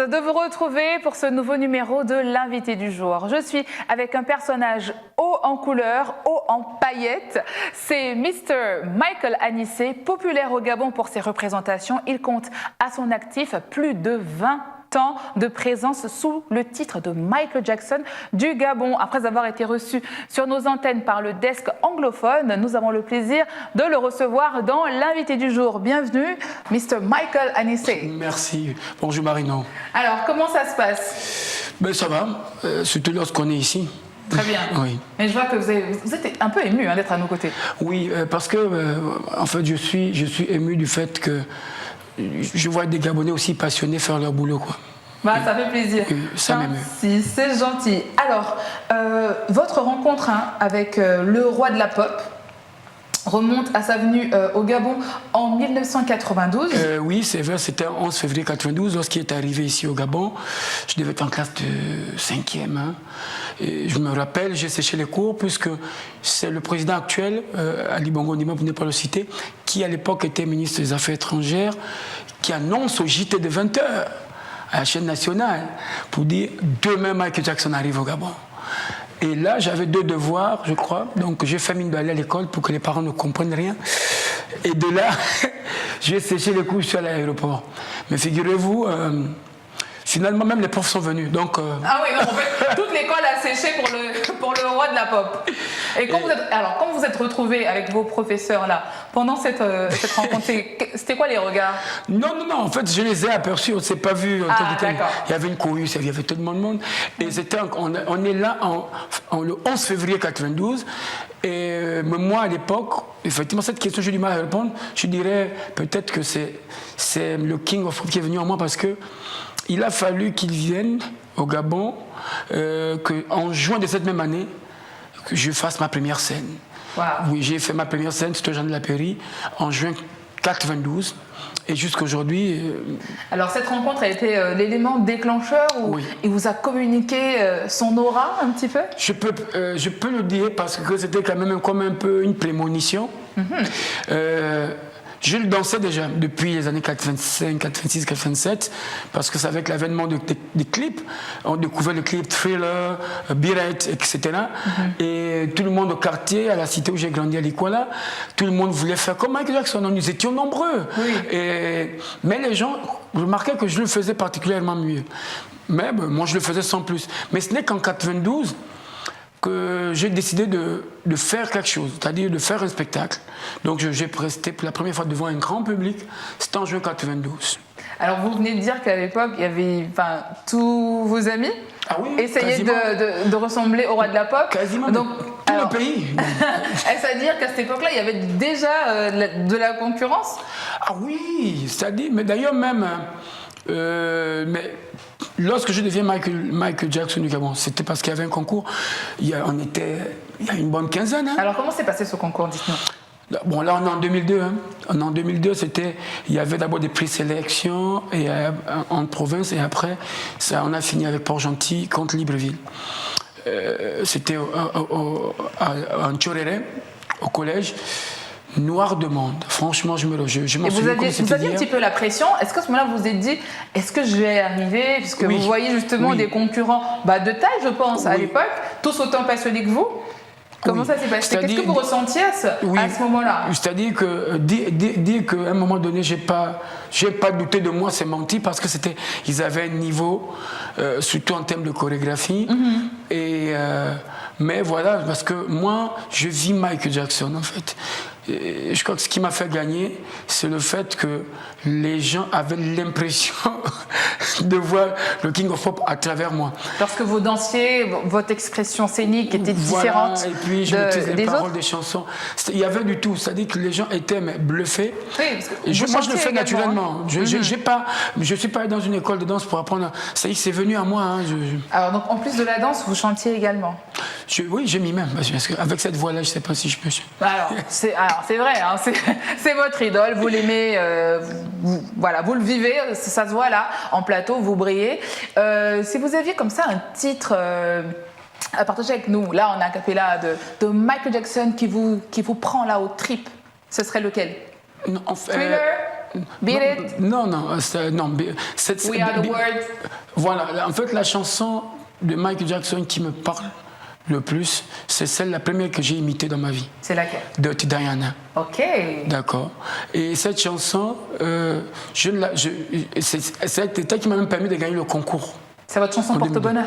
de vous retrouver pour ce nouveau numéro de l'invité du jour. Je suis avec un personnage haut en couleur, haut en paillettes. C'est Mr. Michael Anissé, populaire au Gabon pour ses représentations. Il compte à son actif plus de 20 ans de présence sous le titre de Michael Jackson du Gabon. Après avoir été reçu sur nos antennes par le desk anglophone, nous avons le plaisir de le recevoir dans l'invité du jour. Bienvenue, Mr. Michael Anissé. Merci. Bonjour Marino. Alors, comment ça se passe? Ça va, surtout lorsqu'on est ici. Très bien. Oui. Mais je vois que vous êtes un peu ému d'être à nos côtés. Oui, parce que en fait, je suis ému du fait que je vois des Gabonais aussi passionnés faire leur boulot, quoi. Ça fait plaisir. Ça m'émeut. Si, c'est gentil. Alors, votre rencontre avec le roi de la pop remonte à sa venue au Gabon en 1992. Oui, c'est vrai, c'était le 11 février 1992 lorsqu'il est arrivé ici au Gabon. Je devais être en classe de 5e. Et je me rappelle, j'ai séché les cours puisque c'est le président actuel, Ali Bongo Ondimba, vous n'avez pas le citer, qui à l'époque était ministre des Affaires étrangères, qui annonce au JT de 20h à la chaîne nationale pour dire demain Michael Jackson arrive au Gabon. Et là, j'avais 2 devoirs, je crois. Donc, j'ai fait mine d'aller à l'école pour que les parents ne comprennent rien. Et de là, j'ai séché les cours, je suis allé à l'aéroport. Mais figurez-vous, finalement, même les profs sont venus. Donc, Ah oui, non, en fait, toute l'école a séché pour le roi de la pop. Et quand vous êtes retrouvés avec vos professeurs là, pendant cette rencontre, c'était quoi les regards? Non, en fait, je les ai aperçus, on ne s'est pas vus. D'accord. Il y avait une cohue, il y avait tout le monde. Et on est là le 11 février 1992. Et moi, à l'époque, effectivement, cette question, j'ai du mal à répondre. Je dirais peut-être que c'est le King of Pop qui est venu en moi parce que il a fallu qu'il vienne au Gabon, qu'en juin de cette même année, que je fasse ma première scène. Wow. Oui, j'ai fait ma première scène, c'était au Jean de la Pairie, en juin 1992. Et jusqu'à aujourd'hui. Alors, cette rencontre a été l'élément déclencheur où oui. il vous a communiqué son aura un petit peu? Je peux le dire parce que c'était quand même comme un peu une prémonition. Je le dansais déjà depuis les années 85, 86, 87, parce que c'est avec l'avènement des clips, on découvrait le clip Thriller, Biret, etc. Et tout le monde au quartier, à la cité où j'ai grandi à l'Ikwala, tout le monde voulait faire comme Michael Jackson, nous étions nombreux. Oui. Mais les gens remarquaient que je le faisais particulièrement mieux. Mais moi je le faisais sans plus. Mais ce n'est qu'en 92 que j'ai décidé de faire quelque chose, c'est-à-dire de faire un spectacle. Donc j'ai presté pour la première fois devant un grand public, c'était en juin 92. Alors vous venez de dire qu'à l'époque, il y avait tous vos amis essayaient de ressembler au roi de la pop. Quasiment tout le pays. Est-ce à dire qu'à cette époque-là, il y avait déjà de la concurrence? Ah oui, c'est-à-dire, mais d'ailleurs même... mais lorsque je deviens Michael Jackson du Gabon, c'était parce qu'il y avait un concours. Il y a une bonne quinzaine. Alors comment s'est passé ce concours, dites-nous? Bon, là on est en 2002. En 2002, il y avait d'abord des présélections en province et après, on a fini avec Port-Gentil contre Libreville. C'était en Tchoréré, au collège. Noir de monde, franchement, je m'en souviens. Vous aviez un petit peu la pression. Est-ce qu'à ce moment-là, vous vous êtes dit, est-ce que je vais y arriver? Puisque vous voyez justement des concurrents de taille, je pense, à l'époque, tous autant passionnés que vous. Comment ça s'est passé? Qu'est-ce que vous ressentiez à ce moment-là? C'est-à-dire que dire qu'à un moment donné, j'ai pas douté de moi, c'est menti parce que ils avaient un niveau, surtout en termes de chorégraphie. Mais voilà, parce que moi, je vis Michael Jackson en fait. Et je crois que ce qui m'a fait gagner, c'est le fait que les gens avaient l'impression de voir le King of Pop à travers moi. Parce que vous dansiez, votre expression scénique était différente. Et puis je maîtrisais les paroles des chansons. Il y avait du tout, c'est-à-dire que les gens étaient bluffés. Oui, moi, je le fais naturellement. Je ne suis pas dans une école de danse pour apprendre. C'est venu à moi. Alors, donc, en plus de la danse, vous chantiez également? Oui, j'ai mis même. Parce qu'avec cette voix-là, je ne sais pas si je peux. Alors, c'est vrai, hein, c'est votre idole, vous l'aimez, vous le vivez, ça se voit là, en plateau, vous brillez. Si vous aviez comme ça un titre à partager avec nous, là en acapella de Michael Jackson qui vous prend là aux tripes, ce serait lequel? Non, Thriller, Beat It. Non, non, non. We Are the World. Voilà, en fait, la chanson de Michael Jackson qui me parle le plus, c'est la première que j'ai imitée dans ma vie. C'est laquelle? Dirty Diana. Ok. D'accord. Et cette chanson, c'est elle qui m'a même permis de gagner le concours. C'est votre chanson porte-bonheur?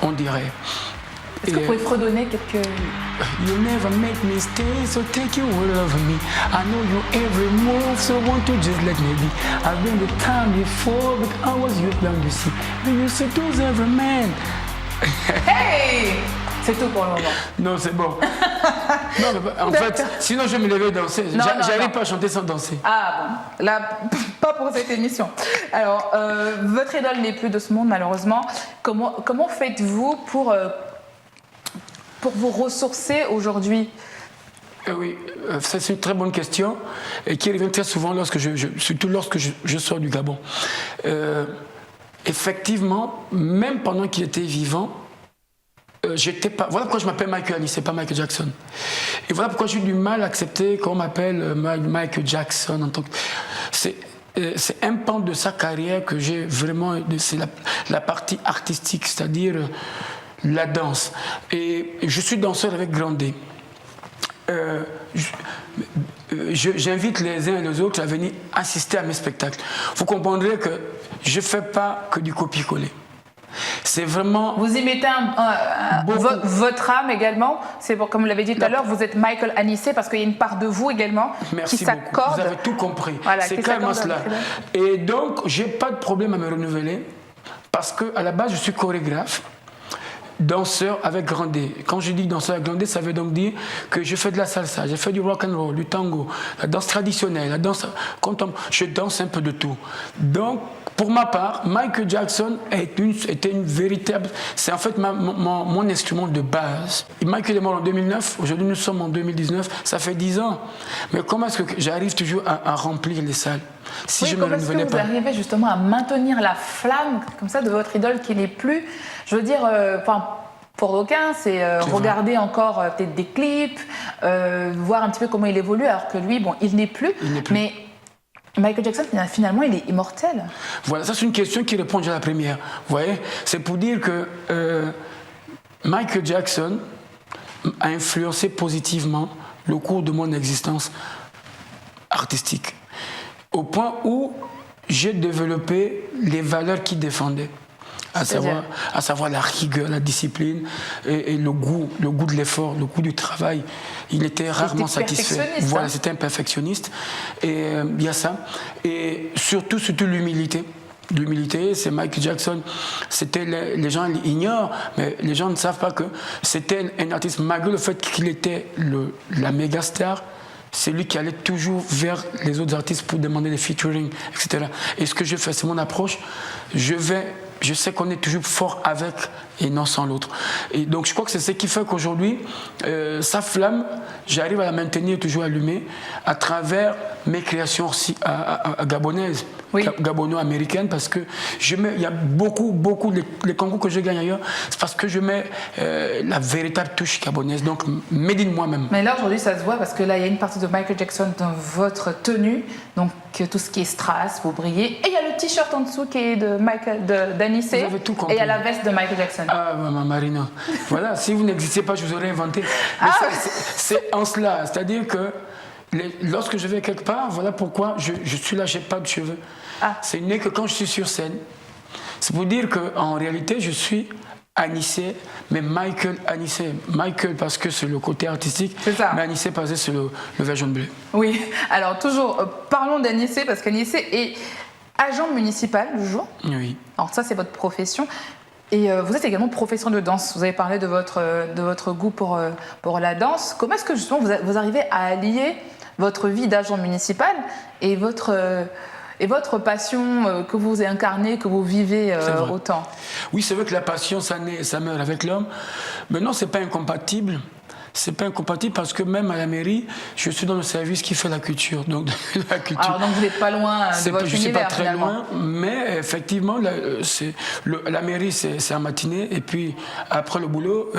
On dirait. Est-ce que vous pouvez fredonner quelques... You never make mistakes, so take your word over me. I know your every move, so won't you just let me be. I've been the time before, but I was young to see. You used to do every man. Hey! C'est tout pour le moment. Non, c'est bon. Non, mais en fait, sinon je vais me lever et danser. J'arrive pas à chanter sans danser. Ah bon, là, pas pour cette émission. Alors, votre idole n'est plus de ce monde, malheureusement. Comment faites-vous pour vous ressourcer aujourd'hui? Oui, c'est une très bonne question et qui revient très souvent surtout lorsque je sors du Gabon. Effectivement, même pendant qu'il était vivant, j'étais pas. Voilà pourquoi je m'appelle Michael Anissé, pas Michael Jackson. Et voilà pourquoi j'ai eu du mal à accepter qu'on m'appelle Michael Jackson en tant que. C'est un pan de sa carrière que j'ai vraiment. C'est la partie artistique, c'est-à-dire la danse. Et je suis danseur avec Grandé. J'invite les uns et les autres à venir assister à mes spectacles. Vous comprendrez que je ne fais pas que du copier-coller. C'est vraiment... Vous y mettez votre âme également. C'est comme vous l'avez dit tout à l'heure, vous êtes Michael Anissé parce qu'il y a une part de vous également qui s'accorde. Vous avez tout compris. Voilà, c'est clairement cela. Et donc, j'ai pas de problème à me renouveler parce qu'à la base, je suis chorégraphe. Danseur avec Grandé. Quand je dis danseur avec Grandé, ça veut donc dire que je fais de la salsa, j'ai fait du rock and roll, du tango, la danse traditionnelle, la danse contemporaine. Je danse un peu de tout. Donc, pour ma part, Michael Jackson était une véritable... C'est en fait mon instrument de base. Michael est mort en 2009, aujourd'hui nous sommes en 2019, ça fait 10 ans. Mais comment est-ce que j'arrive toujours à remplir les salles si je me renouvelais pas? Comment est-ce que vous arrivez justement à maintenir la flamme comme ça de votre idole qui n'est plus... Je veux dire, pour d'aucuns, c'est regarder encore peut-être des clips, voir un petit peu comment il évolue, alors que lui, bon, il n'est plus. Mais Michael Jackson, finalement, il est immortel. Voilà, ça c'est une question qui répond déjà à la première. Vous voyez, c'est pour dire que Michael Jackson a influencé positivement le cours de mon existence artistique, au point où j'ai développé les valeurs qu'il défendait. À savoir la rigueur, la discipline et le goût de l'effort, le goût du travail. Il était rarement satisfait. Voilà, c'était un perfectionniste. Et il y a ça. Et surtout l'humilité. L'humilité, c'est Michael Jackson. C'était les gens l'ignorent, mais les gens ne savent pas que c'était un artiste, malgré le fait qu'il était la méga star. C'est lui qui allait toujours vers les autres artistes pour demander des featuring, etc. Et ce que je fais, c'est mon approche. Je sais qu'on est toujours fort avec et non sans l'autre. Et donc je crois que c'est ce qui fait qu'aujourd'hui, sa flamme, j'arrive à la maintenir toujours allumée à travers mes créations aussi gabonaises, oui. Gabono-américaines, parce que il y a beaucoup, les concours que je gagne ailleurs, c'est parce que je mets la véritable touche gabonaise, donc made in moi-même. Mais là aujourd'hui ça se voit parce que là il y a une partie de Michael Jackson dans votre tenue, donc tout ce qui est strass, vous brillez, et il y a le t-shirt en dessous qui est d'Anissé, et il y a la veste de Michael Jackson. Ah, maman Marina. Voilà, si vous n'existiez pas, je vous aurais inventé. Mais c'est en cela, c'est-à-dire que lorsque je vais quelque part, voilà pourquoi je suis là, je n'ai pas de cheveux. C'est né que quand je suis sur scène. C'est pour dire qu'en réalité, je suis Anissé, mais Michael Anissé. Michael parce que c'est le côté artistique, mais Anissé parce que c'est le vert jaune bleu. Oui, alors toujours, parlons d'Anissé, parce qu'Anissé est agent municipal le jour. Oui. Alors ça, c'est votre profession. Et vous êtes également professeur de danse. Vous avez parlé de votre goût pour la danse. Comment est-ce que justement vous arrivez à allier votre vie d'agent municipal et votre passion que vous incarnez, que vous vivez autant? Oui, c'est vrai que la passion, ça meurt avec l'homme. Mais non, ce n'est pas incompatible. c'est pas incompatible parce que même à la mairie, je suis dans le service qui fait la culture. Donc, la culture. Alors, donc vous n'êtes pas loin de votre Je ne suis univers, pas très finalement. loin, mais effectivement, la mairie, c'est en matinée. Et puis, après le boulot,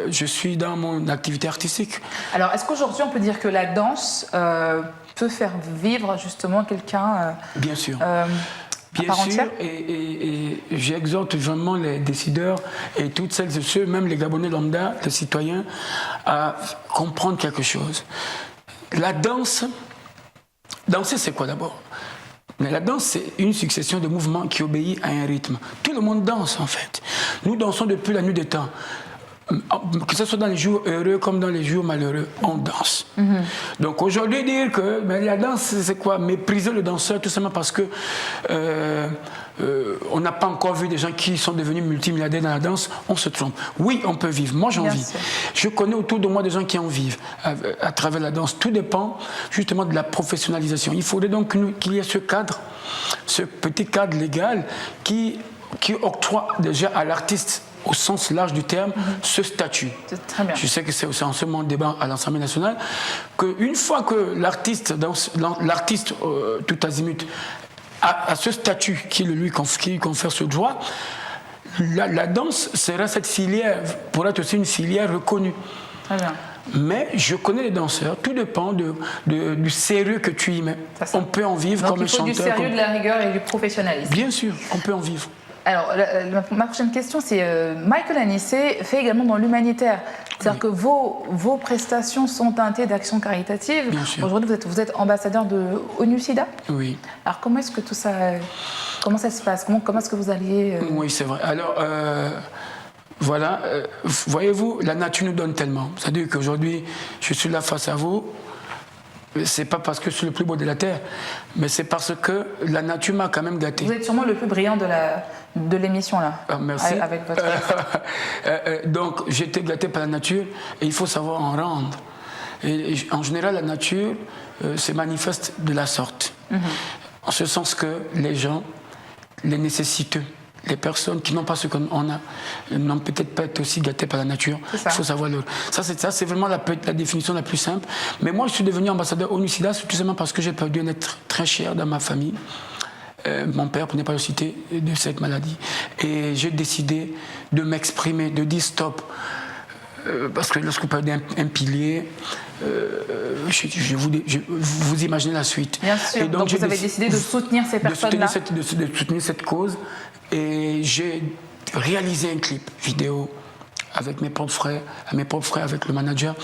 je suis dans mon activité artistique. Alors, est-ce qu'aujourd'hui, on peut dire que la danse peut faire vivre justement quelqu'un Bien sûr. Bien sûr, et j'exhorte vraiment les décideurs et toutes celles et ceux, même les Gabonais lambda, les citoyens, à comprendre quelque chose. La danse, danser c'est quoi d'abord? Mais la danse, c'est une succession de mouvements qui obéit à un rythme. Tout le monde danse en fait. Nous dansons depuis la nuit des temps. Que ce soit dans les jours heureux comme dans les jours malheureux, on danse. Donc aujourd'hui, dire que la danse, c'est quoi? Mépriser le danseur tout simplement parce que on n'a pas encore vu des gens qui sont devenus multimilliardaires dans la danse, on se trompe. Oui, on peut vivre. Moi, j'en vis. Je connais autour de moi des gens qui en vivent à travers la danse. Tout dépend justement de la professionnalisation. Il faudrait donc qu'il y ait ce cadre, ce petit cadre légal qui octroie déjà à l'artiste, au sens large du terme, ce statut. Très bien. Je sais que c'est en ce moment débat à l'Assemblée nationale, qu'une fois que l'artiste tout azimut a ce statut qui lui confère ce droit, la danse sera cette filière, pourrait être aussi une filière reconnue. Très bien. Mais je connais les danseurs, tout dépend du sérieux que tu y mets. On peut en vivre. Donc comme un chanteur. Il faut du sérieux, de la rigueur et du professionnalisme. Bien sûr, on peut en vivre. Alors, ma prochaine question, c'est Michael Anissé fait également dans l'humanitaire. C'est-à-dire que vos prestations sont teintées d'actions caritatives. Bien sûr. Aujourd'hui, vous êtes ambassadeur de ONU-SIDA. Oui. Alors, comment est-ce que tout ça... Comment ça se passe? Comment est-ce que vous alliez... Oui, c'est vrai. Alors, voilà, voyez-vous, la nature nous donne tellement. C'est-à-dire qu'aujourd'hui, je suis là face à vous. C'est pas parce que je suis le plus beau de la Terre, mais c'est parce que la nature m'a quand même gâté. Vous êtes sûrement le plus brillant de l'émission, là. Merci. Avec votre... Donc, j'ai été gâté par la nature et il faut savoir en rendre. Et en général, la nature se manifeste de la sorte. En ce sens que les gens, les nécessiteux, les personnes qui n'ont pas ce qu'on a, n'ont peut-être pas été aussi gâtées par la nature. Il faut savoir le... Ça, c'est vraiment la définition la plus simple. Mais moi, je suis devenu ambassadeur ONU-SIDA tout simplement parce que j'ai perdu un être très cher dans ma famille. Mon père, pour ne pas le citer, de cette maladie. Et j'ai décidé de m'exprimer, de dire stop. Parce que lorsqu'on perd un pilier, vous imaginez la suite. Bien sûr. Et donc vous avez décidé de soutenir ces personnes-là. De soutenir cette cause. Et j'ai réalisé un clip vidéo avec mes propres frères, avec le manager.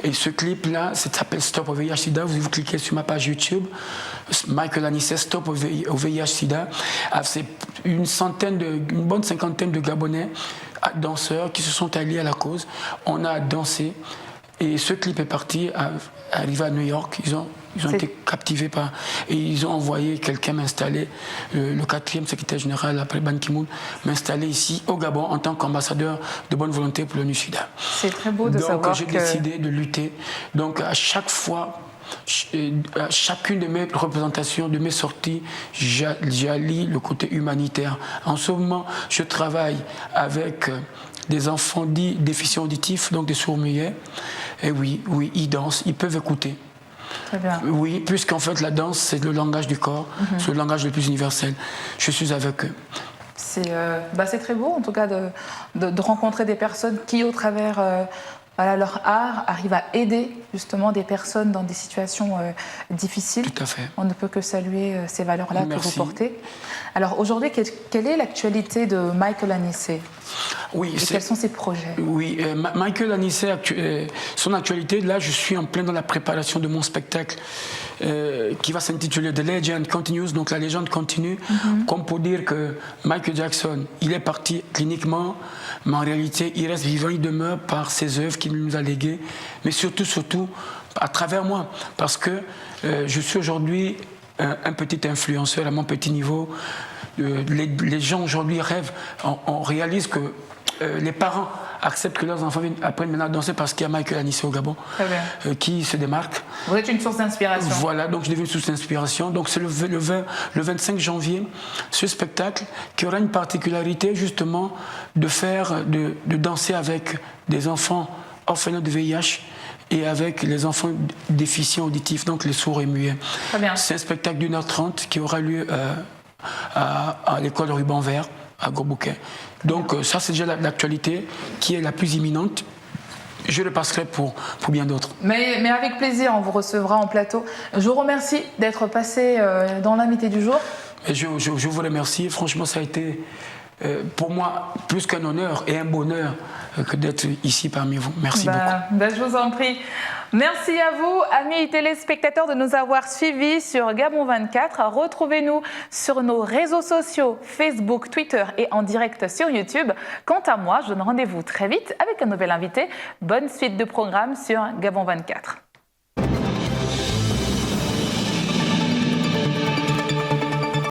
Et ce clip-là, ça s'appelle Stop au VIH-Sida. Vous cliquez sur ma page YouTube, Michael Anissé, Stop au VIH-Sida. C'est une bonne cinquantaine de Gabonais, danseurs, qui se sont alliés à la cause. On a dansé. Et ce clip est parti, arrivé à New York. Ils ont été captivés par... Et ils ont envoyé quelqu'un m'installer, le 4e secrétaire général, après Ban Ki-moon, m'installer ici, au Gabon, en tant qu'ambassadeur de bonne volonté pour l'ONU-SIDA. C'est très beau de savoir que... Donc j'ai décidé de lutter. Donc à chaque fois, à chacune de mes représentations, de mes sorties, j'allie le côté humanitaire. En ce moment, je travaille avec des enfants dits déficients auditifs, donc des sourds-muets. Et oui, ils dansent, ils peuvent écouter. Très bien. Oui, puisqu'en fait la danse, c'est le langage du corps, c'est le langage le plus universel. Je suis avec eux. C'est très beau, en tout cas, de rencontrer des personnes qui, au travers leur art, arrivent à aider justement des personnes dans des situations difficiles. Tout à fait. On ne peut que saluer ces valeurs-là que vous portez. Alors aujourd'hui, quelle est l'actualité de Michael Anissé? Oui, et quels sont ses projets? Oui, Michael Anissé, son actualité, là je suis en plein dans la préparation de mon spectacle qui va s'intituler The Legend Continues, donc la légende continue, comme pour dire que Michael Jackson, il est parti cliniquement, mais en réalité il reste vivant, il demeure par ses œuvres qu'il nous a léguées, mais surtout à travers moi, parce que je suis aujourd'hui un petit influenceur à mon petit niveau. Les gens aujourd'hui rêvent, on réalise que les parents acceptent que leurs enfants apprennent maintenant à danser parce qu'il y a Michael Anissé au Gabon qui se démarque. Vous êtes une source d'inspiration. Voilà, donc je deviens une source d'inspiration. Donc c'est le 25 janvier, ce spectacle qui aura une particularité justement de danser avec des enfants orphelins de VIH et avec les enfants déficients auditifs, donc les sourds et muets. Très bien. C'est un spectacle d'1h30 qui aura lieu à l'école Ruban Vert, à Gros-Bouquet. Donc ça, c'est déjà l'actualité qui est la plus imminente. Je le passerai pour bien d'autres. Mais avec plaisir, on vous recevra en plateau. Je vous remercie d'être passé dans l'invité du jour. Et je vous remercie. Franchement, ça a été pour moi plus qu'un honneur et un bonheur que d'être ici parmi vous. Merci beaucoup. Je vous en prie. Merci à vous, amis téléspectateurs, de nous avoir suivis sur Gabon 24. Retrouvez-nous sur nos réseaux sociaux, Facebook, Twitter et en direct sur YouTube. Quant à moi, je donne rendez-vous très vite avec un nouvel invité. Bonne suite de programme sur Gabon 24.